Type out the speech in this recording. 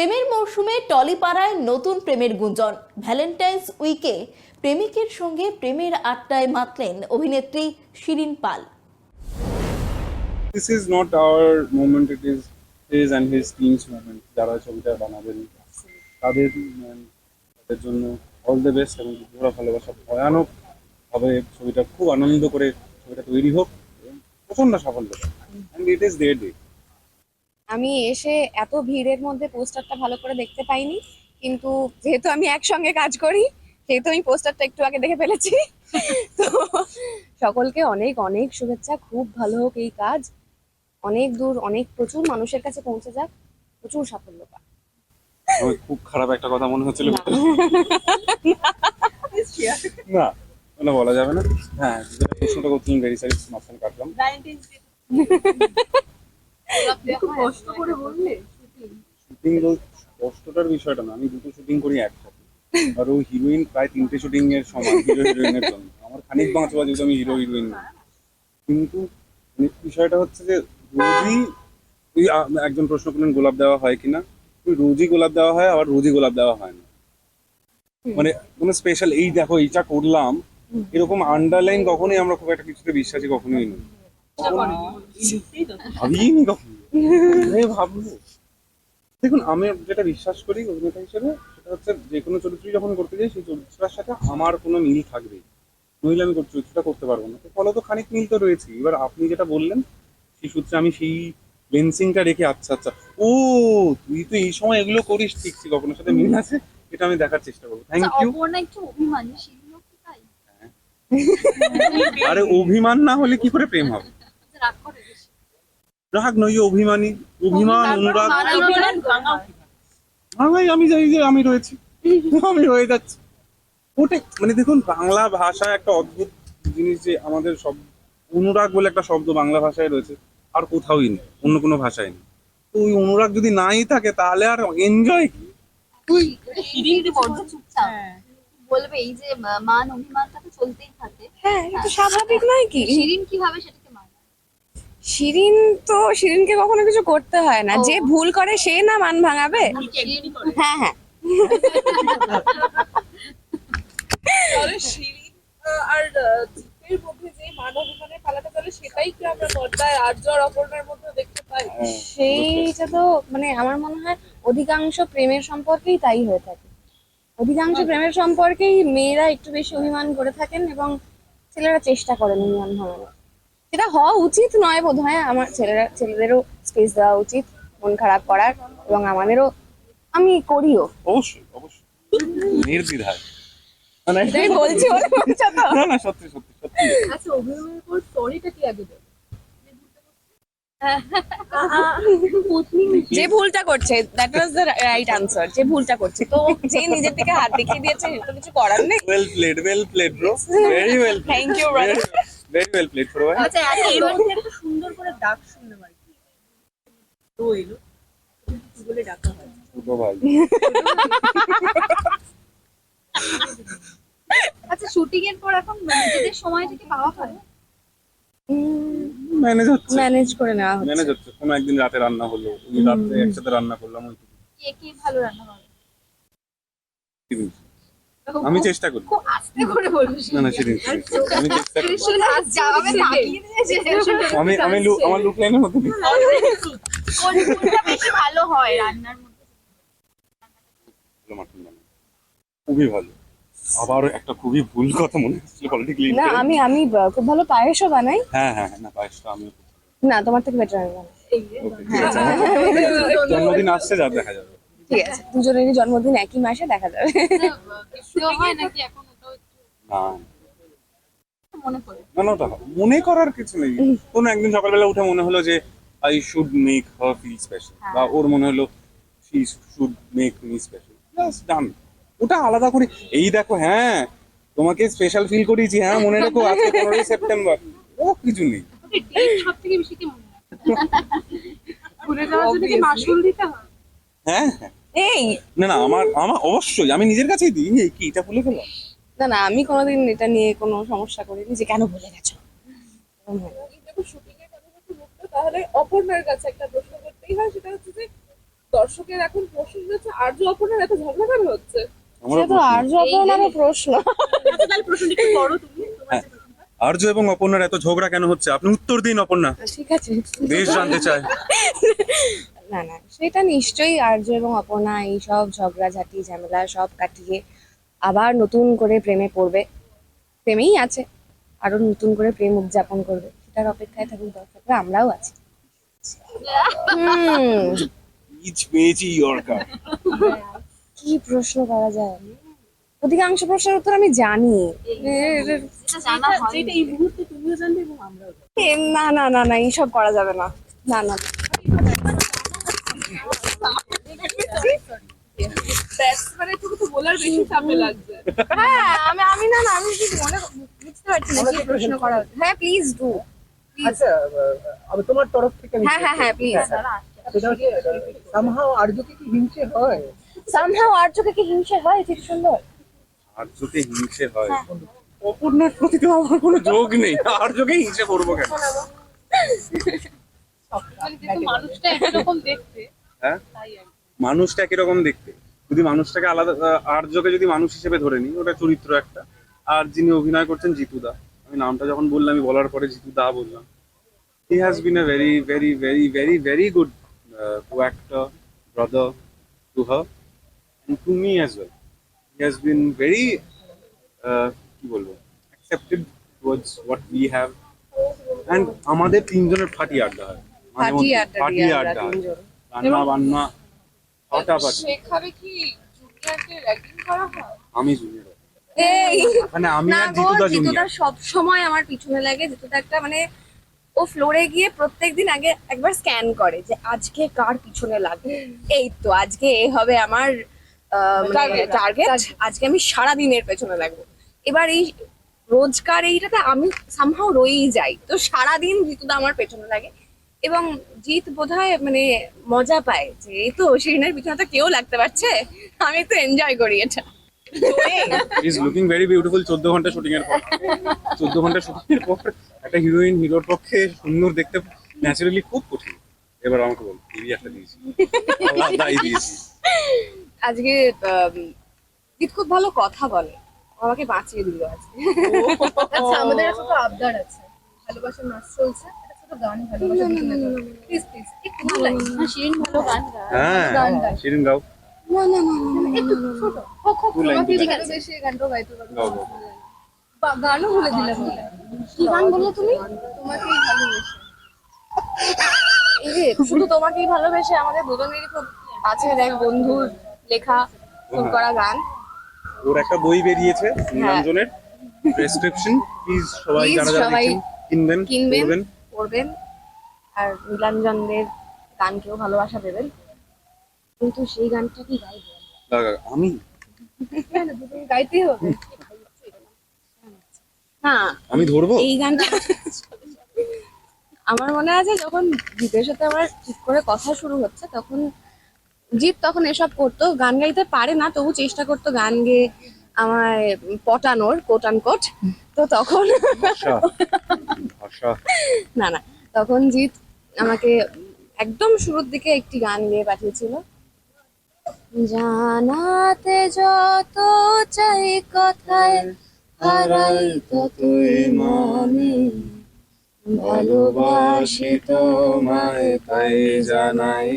প্রেমের মৌসুমে টলিপাড়ায় নতুন প্রেমের গুঞ্জন। ভ্যালেন্টাইন্স উইকে প্রেমিকের সঙ্গে প্রেমের আড্ডায় মাতলেন অভিনেত্রী শিরিন পাল। This is not our moment, it is his and his team's moment. যারা ছবিটা বানাবেন তাদের তাদের জন্য অল দ্য বেস্ট এবং পুরো ভালোবাসা ভয়ানক ভাবে ছবিটা খুব আনন্দ করে ছবিটা তৈরি হোক এবং প্রচন্ড সাফল্য and it is their day. আমি এসে এত ভিড়ের মধ্যে পোস্টারটা ভালো করে দেখতে পাইনি, কিন্তু যেহেতু আমি একসঙ্গে কাজ করি সেহেতু আমি পোস্টারটা একটু আগে দেখে ফেলেছি। তো সকলকে অনেক অনেক শুভেচ্ছা, খুব ভালো হোক এই কাজ, অনেক দূর অনেক প্রচুর মানুষের কাছে পৌঁছে যাক, প্রচুর সাফল্য পাক। আমার খুব খারাপ একটা কথা মনে হচ্ছিল না। না ওটা বলা যাবে না। হ্যাঁ যেটা প্রশ্নটা করছিলেন ভেরি সরি মাঝখানে কাটলাম। শুটিং কষ্টটার বিষয়টা না, আমি দুটো শুটিং করি একসাথে আর ও হিরোইন প্রায় 3টে শুটিং এর সমান হিরো হিরোইনের জন্য আমার খানিক বাঁচবা যেহেতু আমি হিরো হিরোইন না। কিন্তু বিষয়টা হচ্ছে যে রোজই তুই একজন প্রশ্ন করলেন গোলাপ দেওয়া হয় কিনা, তুই রোজই গোলাপ দেওয়া হয় আবার রোজই গোলাপ দেওয়া হয় না। মানে কোনো স্পেশাল এই দেখো এইটা করলাম এরকম আন্ডারলাইন কখনোই আমরা খুব একটা কিছুতে বিশ্বাসী কখনোই নই, ভাবিনি কখনো। ভাববো দেখুন আমি যেটা বিশ্বাস করি অভিনেতা হিসেবে সেটা হচ্ছে যে কোনো চরিত্রই যখন করতে যাই সেই চরিত্রটার সাথে আমার কোনো মিল থাকবেই, নইলে আমি চরিত্রটা করতে পারবো না। তো ফলে তো খানিক মিল তো রয়েছে। এবার আপনি যেটা বললেন সেই সূত্রে আমি সেই লেন্সিংটা রেখে আচ্ছা আচ্ছা ও তুই তো এই সময় এগুলো করিস, ঠিক ঠিক কখনোর সাথে মিল আছে এটা আমি দেখার চেষ্টা করবো। Thank you. আরে অভিমান না হলে কি করে প্রেম হবে? রাগ নই, অভিমানী, অভিমান, অনুরাগ। ভাই আমি জানি যে আমি রয়েছি, আমি রয়ে যাচ্ছি ওটাই। মানে দেখুন বাংলা ভাষা একটা অদ্ভুত জিনিস যে আমাদের সব অনুরাগ বলে একটা শব্দ বাংলা ভাষায় রয়েছে, আর কোথাওই নেই, অন্য কোনো ভাষায় নেই। তো ওই অনুরাগ যদি নাই থাকে তাহলে আর এনজয় কি? বলবে এই যে মান অভিমানটা তো চলতেই থাকে। হ্যাঁ, এটা স্বাভাবিক নয় কি? শিরিন কিভাবে সেটাকে মানে? শিরিনকে কখনো কিছু করতে হয় না, যে ভুল করে সে না মান ভাঙাবে। হ্যাঁ হ্যাঁ, তাহলে শিরিন আর দীপের মধ্যে যে মানবিমানের পালাটা চলে সেটাই কি আমরা পর্দায় আর্য আর অপর্ণার মধ্যে দেখতে পাই? সেইটা তো মানে আমার মনে হয় অধিকাংশ প্রেমের সম্পর্কেই তাই হয়ে থাকে। অধিকাংশ প্রেমের সম্পর্কেই মেয়েরা একটু বেশি অভিমান করে থাকেন এবং ছেলেরা চেষ্টা করেন অভিমান ভাঙানোর। সেটা হওয়া উচিত নয় বোধ হয়। আমার ছেলেদেরও স্পেস দেওয়া উচিত মন খারাপ করার, এবং আমাদেরও, আমি করিও। অবশ্যই অবশ্যই নির্দ্বিধায়। এটাই বলছি বলে বলছো তো? না না সত্যি সত্যি সত্যি। আচ্ছা, অভিমানের পর সরিটা কি আগে দেবে? যে ভুলটা করছে, that was the right answer. যে ভুলটা করছে, তো যে নিজের দিকে হাত দেখিয়ে দিয়েছে, তো কিছু করার নেই। well played bro, very well played. Thank you, brother. very well played bro. আচ্ছা, এর মধ্যে একটা সুন্দর করে ডাক শুনলাম আর কি। তো এলো কি বলে ডাকা হয়? ছোট ভাই। আচ্ছা, শুটিং এর পর এখন নিজেদের সময়টাকে পাওয়া হয়? ম্যানেজ করে নেওয়া হচ্ছে। ম্যানেজ হচ্ছে। কোনো একদিন রাতে রান্না হলো, ওই রাতে একসাথে রান্না করলাম, ওইটুকু। কে কে ভালো রান্না করে? আমি চেষ্টা করি। খুব আস্তে করে বলবি। না না সেদিন আমি চেষ্টা করি। যাবে তাকিয়ে দিয়েছে। আমার লুক লাইনের মধ্যে নেই। কোনটা বেশি ভালো হয় রান্নার মধ্যে? ভালো মাটন বানাই, খুবই ভালো। আবার একটা খুবই ভুল কথা মনে হচ্ছিল পলিটিক্যালি। না, আমি খুব ভালো পায়েসও বানাই। হ্যাঁ হ্যাঁ না পায়েসটা আমি না, তোমার থেকে বেটার আমি বানাই। জন্মদিন আসছে যা দেখা যাবে। ঠিক আছে, দুজনেরই জন্মদিন একই মাসে, দেখা যাবে। কেউ হয় নাকি এখন ওটাও একটু না মনে পড়ে? না না ওটা মনে করার কিছু নেই। কোনো একদিন সকালবেলা উঠে মনে হলো যে I should make her feel special, বা ওর মনে হলো she should make me special, just done. ওটা আলাদা করে এই দেখো হ্যাঁ তোমাকে স্পেশাল ফিল করিয়েছি, হ্যাঁ মনে রেখো আজকে 15ই সেপ্টেম্বর, ও কিছু নেই। ডেট সবথেকে বেশি কি মনে রাখে? ভুলে যাওয়ার জন্য কি মাসুল দিতে হয়? হ্যাঁ হ্যাঁ এই না না আমার আমার অবশ্যই আমি নিজের কাছেই দিই। এই কি এটা ভুলে গেলাম? না, আমি কোনোদিন এটা নিয়ে কোনো সমস্যা করিনি যে কেন ভুলে গেছো। যখন শুটিং এর কথা যখন উঠলো, তাহলে অপর্ণার কাছে একটা প্রশ্ন করতেই হয়, সেটা হচ্ছে যে দর্শকের এখন প্রশ্ন হচ্ছে আর্য অপর্ণার এত ঝগড়া কেন হচ্ছে? আমারও সে তো প্রশ্ন। আর্য অপর্ণারও প্রশ্ন। তাহলে প্রশ্নটা একটু করো তুমি তোমার হ্যাঁ, আর্য এবং অপর্ণার এত ঝগড়া কেন হচ্ছে? আপনি উত্তর দিন অপর্ণা, ঠিক আছে, দেশ জানতে চায়। না না, সেটা নিশ্চয়ই আর্য এবং অপর্ণা এইসব ঝগড়াঝাটি ঝামেলা সব কাটিয়ে আবার নতুন করে প্রেমে পড়বে, প্রেমেই আছে, আরো নতুন করে প্রেম উদযাপন করবে, সেটার অপেক্ষায় থাকুক দর্শকরা, আমরাও আছি। পিচ পেয়েছি ইয়র্কার। কি প্রশ্ন করা যায়? অধিকাংশ প্রশ্নের উত্তর আমি জানি। যেটা এই মুহূর্তে তুমিও জানবে এবং আমরাও জানবো। না না না না, এইসব করা যাবে না, না না। ব্যাটসম্যানের থেকে তো বোলার বেশি চাপে লাগছে। হ্যাঁ, আমি না না, আমি ঠিক মনে বুঝতে পারছি না কি প্রশ্ন করা হচ্ছে। হ্যাঁ প্লিজ ডু। আচ্ছা, আমি তোমার তরফ থেকে আমি হ্যাঁ হ্যাঁ হ্যাঁ প্লিজ। সেটা হচ্ছে somehow আর্যকে কি হিংসে হয়? সামহাও আর্যকে কি হিংসে হয়? ঠিক সুন্দর। আর্যকে হিংসে হয়? অপর্ণার প্রতি তো আমার কোনো যোগ নেই, আর্যকে হিংসে করবো কেন? মানে যেহেতু মানুষটা একরকম দেখতে হ্যাঁ, তাই আর কি। মানুষটা একই রকম দেখতে, যদি মানুষটাকে আলাদা, আর্যকে যদি মানুষ হিসেবে ধরে নিই, ওটা চরিত্র একটা। আর যিনি অভিনয় করছেন জিতু দা, আমি নামটা যখন বললাম, আমি বলার পরে জিতু দা বললাম, he has been a very very very very very good co-actor, brother to her and to me as well. He has been very কি বলবো, accepted towards what we have, and আমাদের তিনজনের ফাটি আড্ডা হয়, মাঝে মধ্যে ফাটি আড্ডা হয়, রান্না বান্না ফাটাফাটি। সেখানে কি জুনিয়রকে র্যাগিং করা হয়? আমি জুনিয়র, এই মানে আমি না আর গো, জিতুদা জিতুদা জুনিয়র। সব সময় আমার পিছনে লাগে। জিতুদা একটা মানে, ও ফ্লোরে গিয়ে প্রত্যেকদিন আগে একবার স্ক্যান করে যে আজকে কার পিছনে লাগে। এই তো আজকে এ হবে আমার টার্গেট, আজকে আমি সারা দিনের পেছনে লাগবো। এবার এই রোজকার এইটাতে আমি সামহাও রয়েই যাই, তো সারাদিন জিতুদা আমার পেছনে লাগে। এবং জিত বোধহয় মানে মজা পায় যে এই তো শিরিনের পিছনে তো কেউ লাগতে পারছে, আমি একটু এনজয় করি এটা। Is looking very beautiful. 14 ঘন্টা শুটিং এর পর, 14 ঘন্টা শুটিং এর পর একটা হিরোইন হিরোর পক্ষে সুন্দর দেখতে ন্যাচারালি খুব কঠিন। এবার আমাকে বল, এই একটা দিয়েছি, আলাদাই দিয়েছি। আজকে জিৎ খুব ভালো কথা বলে, আমাকে বাঁচিয়ে দিল আজকে। আচ্ছা, আমাদের একটা তো আবদার আছে, ভালোবাসার নাচ চলছে, একটা ছোট গান ভালোবাসা প্লিজ প্লিজ একটু লাইন। শিরিন ভালো গান গায়। হ্যাঁ, গান গাই। শিরিন গাও, না না না না, না, একটু ছোট হোক হোক, Two line তোমাকে দিলে। ভালোবেসে গানটাও গাইতে পারবো। গাও গাও। গানও বলে দিলাম বলে। কি গান বললে তুমি? তোমাকেই ভালোবেসে। এই যে শুধু তোমাকেই ভালোবেসে আমাদের দুজনেরই খুব কাছের এক বন্ধুর লেখা সুর করা গান। ওর একটা বই বেরিয়েছে নীলাঞ্জনের, প্রেসক্রিপশন। প্লিজ সবাই, Please যারা যারা সবাই দেখছেন, কিনবেন, কিনবেন, পড়বেন। পড়বেন, আর নীলাঞ্জনদের গানকেও ভালোবাসা দেবেন। কিন্তু সেই গানটা কি গাইবো? আমি দুজন গাইতেই হবে। না, আমি ধরবো। এই গানটা আমার মনে আছে যখন জিতের সাথে আমার ঠিক করে কথা শুরু হচ্ছে, তখন জিৎ তখন এসব করতো, গান গাইতে পারে না তবু চেষ্টা করতো গান গেয়ে আমায় পটানোর, কোট আনকোট। তো তখন ভাষা, ভাষা। না না, তখন জিৎ আমাকে একদম শুরুর দিকে একটি গান গেয়ে পাঠিয়েছিল, জানাতে যত চাই কথায় হারাই ততই মনে, ভালোবাসি তোমায় তাই জানাই।